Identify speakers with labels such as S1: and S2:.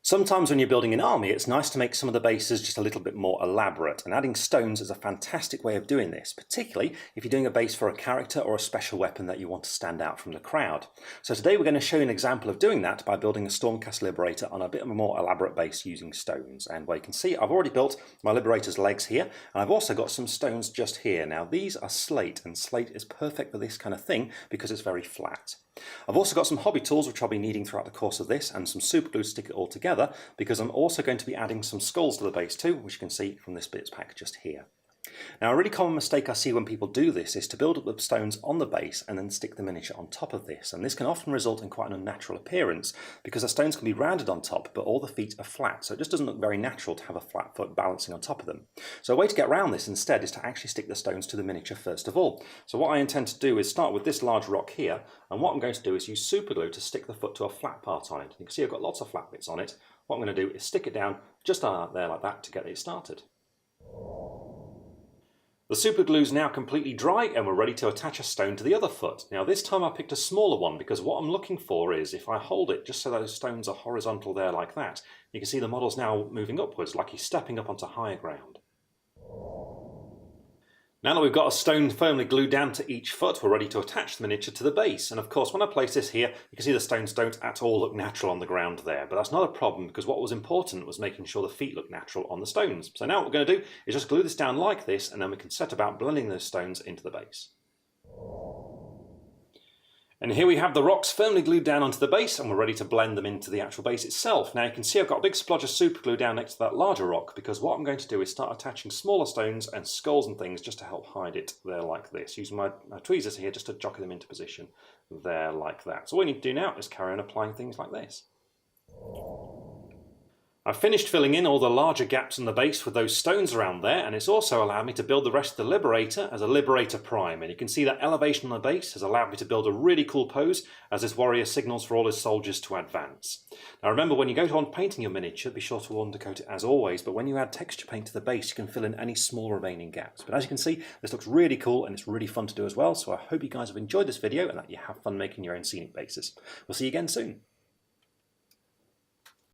S1: Sometimes when you're building an army, it's nice to make some of the bases just a little bit more elaborate, and adding stones is a fantastic way of doing this, particularly if you're doing a base for a character or a special weapon that you want to stand out from the crowd. So today we're going to show you an example of doing that by building a Stormcast Liberator on a bit of a more elaborate base using stones. And where you can see I've already built my Liberator's legs here, and I've also got some stones just here. Now these are slate, and slate is perfect for this kind of thing because it's very flat. I've also got some hobby tools which I'll be needing throughout the course of this, and some super glue to stick it all together, because I'm also going to be adding some skulls to the base too, which you can see from this bits pack just here. Now, a really common mistake I see when people do this is to build up the stones on the base and then stick the miniature on top of this, and this can often result in quite an unnatural appearance because the stones can be rounded on top but all the feet are flat, so it just doesn't look very natural to have a flat foot balancing on top of them. So a way to get around this instead is to actually stick the stones to the miniature first of all. So what I intend to do is start with this large rock here, and what I'm going to do is use super glue to stick the foot to a flat part on it. You can see I've got lots of flat bits on it. What I'm going to do is stick it down just there like that to get it started. The super glue is now completely dry and we're ready to attach a stone to the other foot. Now this time I picked a smaller one because what I'm looking for is if I hold it just so those stones are horizontal there like that, you can see the model's now moving upwards like he's stepping up onto higher ground. Now that we've got a stone firmly glued down to each foot, we're ready to attach the miniature to the base. And of course, when I place this here, you can see the stones don't at all look natural on the ground there. But that's not a problem because what was important was making sure the feet look natural on the stones. So now what we're going to do is just glue this down like this, and then we can set about blending those stones into the base. And here we have the rocks firmly glued down onto the base, and we're ready to blend them into the actual base itself. Now you can see I've got a big splodge of super glue down next to that larger rock because what I'm going to do is start attaching smaller stones and skulls and things just to help hide it there like this, using my tweezers here just to jockey them into position there like that. So all we need to do now is carry on applying things like this. I've finished filling in all the larger gaps in the base with those stones around there, and it's also allowed me to build the rest of the Liberator as a Liberator Prime, and you can see that elevation on the base has allowed me to build a really cool pose as this warrior signals for all his soldiers to advance. Now remember, when you go on painting your miniature, be sure to undercoat it as always, but when you add texture paint to the base you can fill in any small remaining gaps. But as you can see, this looks really cool and it's really fun to do as well, so I hope you guys have enjoyed this video and that you have fun making your own scenic bases. We'll see you again soon.